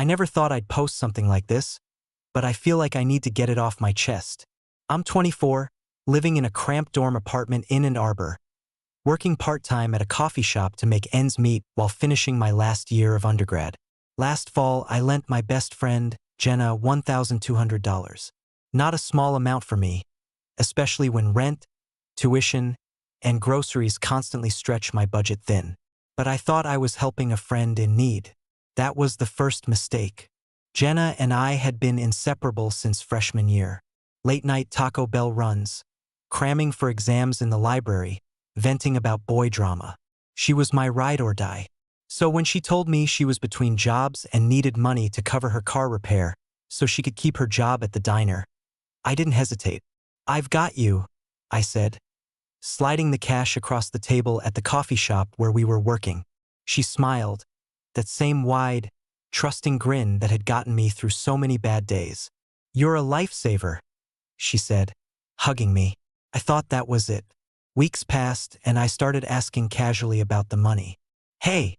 I never thought I'd post something like this, but I feel like I need to get it off my chest. I'm 24, living in a cramped dorm apartment in Ann Arbor, working part-time at a coffee shop to make ends meet while finishing my last year of undergrad. Last fall, I lent my best friend, Jenna, $1,200. Not a small amount for me, especially when rent, tuition, and groceries constantly stretch my budget thin. But I thought I was helping a friend in need. That was the first mistake. Jenna and I had been inseparable since freshman year. Late-night Taco Bell runs, cramming for exams in the library, venting about boy drama. She was my ride or die. So when she told me she was between jobs and needed money to cover her car repair so she could keep her job at the diner, I didn't hesitate. "I've got you," I said, sliding the cash across the table at the coffee shop where we were working. She smiled, that same wide, trusting grin that had gotten me through so many bad days. "You're a lifesaver," she said, hugging me. I thought that was it. Weeks passed and I started asking casually about the money. "Hey,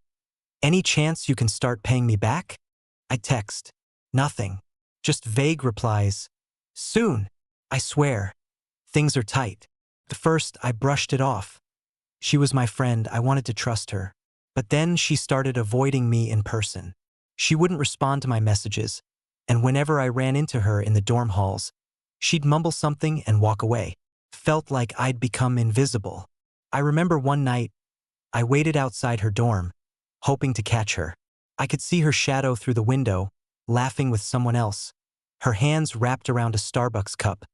any chance you can start paying me back?" I text. Nothing. Just vague replies. "Soon, I swear. Things are tight." At first, I brushed it off. She was my friend, I wanted to trust her. But then she started avoiding me in person. She wouldn't respond to my messages, and whenever I ran into her in the dorm halls, she'd mumble something and walk away. Felt like I'd become invisible. I remember one night, I waited outside her dorm, hoping to catch her. I could see her shadow through the window, laughing with someone else, her hands wrapped around a Starbucks cup.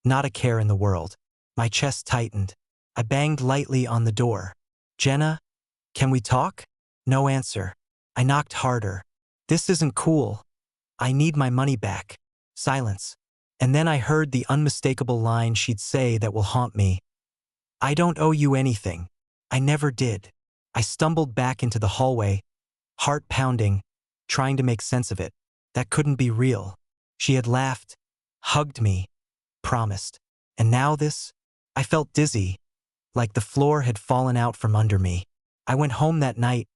Not a care in the world. My chest tightened. I banged lightly on the door. "Jenna, can we talk?" No answer. I knocked harder. "This isn't cool. I need my money back." Silence. And then I heard the unmistakable line she'd say that will haunt me. "I don't owe you anything. I never did." I stumbled back into the hallway, heart pounding, trying to make sense of it. That couldn't be real. She had laughed, hugged me, promised. And now this? I felt dizzy, like the floor had fallen out from under me. I went home that night,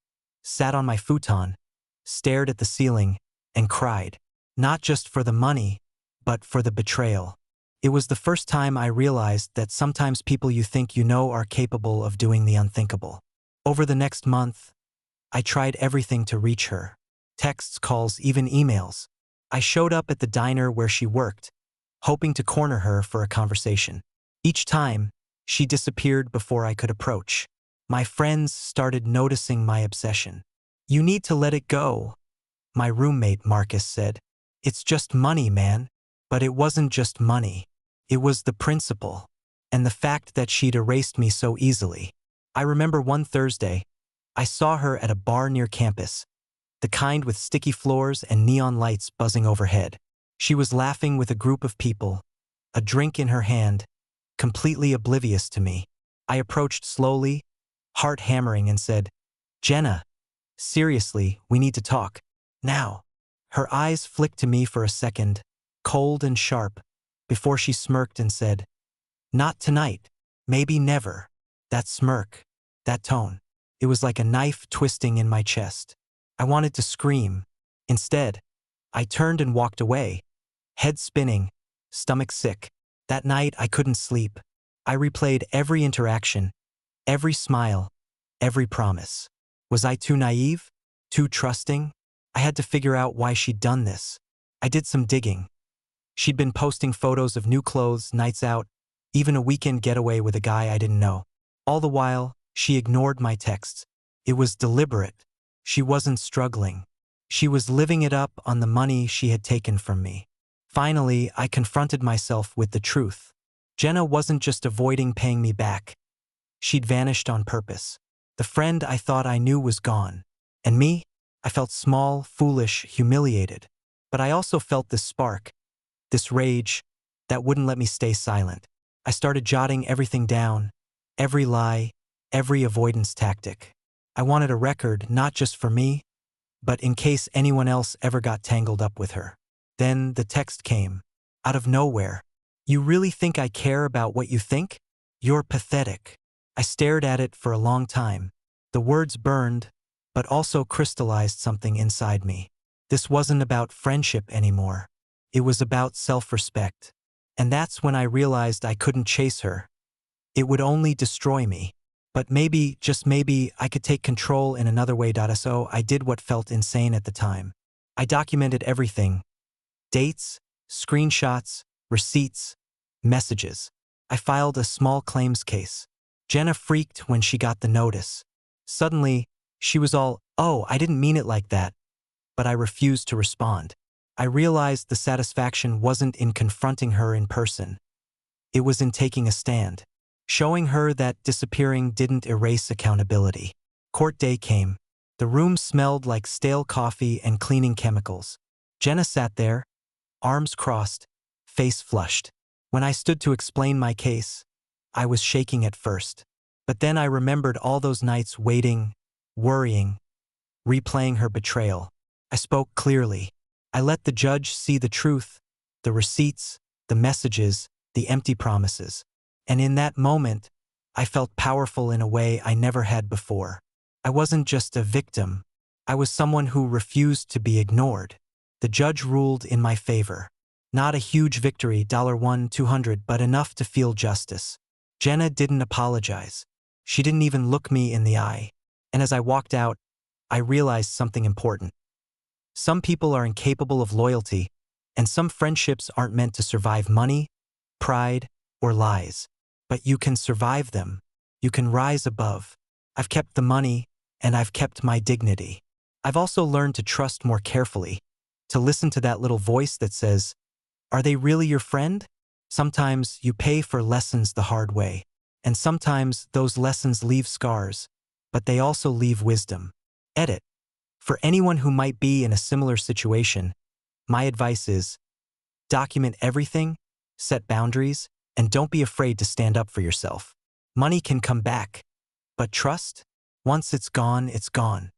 sat on my futon, stared at the ceiling, and cried. Not just for the money, but for the betrayal. It was the first time I realized that sometimes people you think you know are capable of doing the unthinkable. Over the next month, I tried everything to reach her. Texts, calls, even emails. I showed up at the diner where she worked, hoping to corner her for a conversation. Each time, she disappeared before I could approach. My friends started noticing my obsession. "You need to let it go," my roommate Marcus said. "It's just money, man." But it wasn't just money. It was the principle, and the fact that she'd erased me so easily. I remember one Thursday, I saw her at a bar near campus, the kind with sticky floors and neon lights buzzing overhead. She was laughing with a group of people, a drink in her hand, completely oblivious to me. I approached slowly, heart hammering, and said, "Jenna, seriously, we need to talk. Now." Her eyes flicked to me for a second, cold and sharp, before she smirked and said, "Not tonight. Maybe never." That smirk, that tone, it was like a knife twisting in my chest. I wanted to scream. Instead, I turned and walked away, head spinning, stomach sick. That night I couldn't sleep. I replayed every interaction, every smile, every promise. Was I too naive? Too trusting? I had to figure out why she'd done this. I did some digging. She'd been posting photos of new clothes, nights out, even a weekend getaway with a guy I didn't know. All the while, she ignored my texts. It was deliberate. She wasn't struggling. She was living it up on the money she had taken from me. Finally, I confronted myself with the truth. Jenna wasn't just avoiding paying me back. She'd vanished on purpose. The friend I thought I knew was gone. And me? I felt small, foolish, humiliated. But I also felt this spark, this rage, that wouldn't let me stay silent. I started jotting everything down, every lie, every avoidance tactic. I wanted a record not just for me, but in case anyone else ever got tangled up with her. Then the text came, out of nowhere. "You really think I care about what you think? You're pathetic." I stared at it for a long time. The words burned, but also crystallized something inside me. This wasn't about friendship anymore. It was about self-respect. And that's when I realized I couldn't chase her. It would only destroy me. But maybe, just maybe, I could take control in another way. So I did what felt insane at the time. I documented everything. Dates, screenshots, receipts, messages. I filed a small claims case. Jenna freaked when she got the notice. Suddenly, she was all, "Oh, I didn't mean it like that." But I refused to respond. I realized the satisfaction wasn't in confronting her in person. It was in taking a stand, showing her that disappearing didn't erase accountability. Court day came. The room smelled like stale coffee and cleaning chemicals. Jenna sat there, arms crossed, face flushed. When I stood to explain my case, I was shaking at first. But then I remembered all those nights waiting, worrying, replaying her betrayal. I spoke clearly. I let the judge see the truth, the receipts, the messages, the empty promises. And in that moment, I felt powerful in a way I never had before. I wasn't just a victim. I was someone who refused to be ignored. The judge ruled in my favor. Not a huge victory, $1,200, but enough to feel justice. Jenna didn't apologize. She didn't even look me in the eye. And as I walked out, I realized something important. Some people are incapable of loyalty, and some friendships aren't meant to survive money, pride, or lies. But you can survive them. You can rise above. I've kept the money, and I've kept my dignity. I've also learned to trust more carefully, to listen to that little voice that says, "Are they really your friend?" Sometimes you pay for lessons the hard way, and sometimes those lessons leave scars, but they also leave wisdom. Edit. For anyone who might be in a similar situation, my advice is, document everything, set boundaries, and don't be afraid to stand up for yourself. Money can come back, but trust? Once it's gone, it's gone.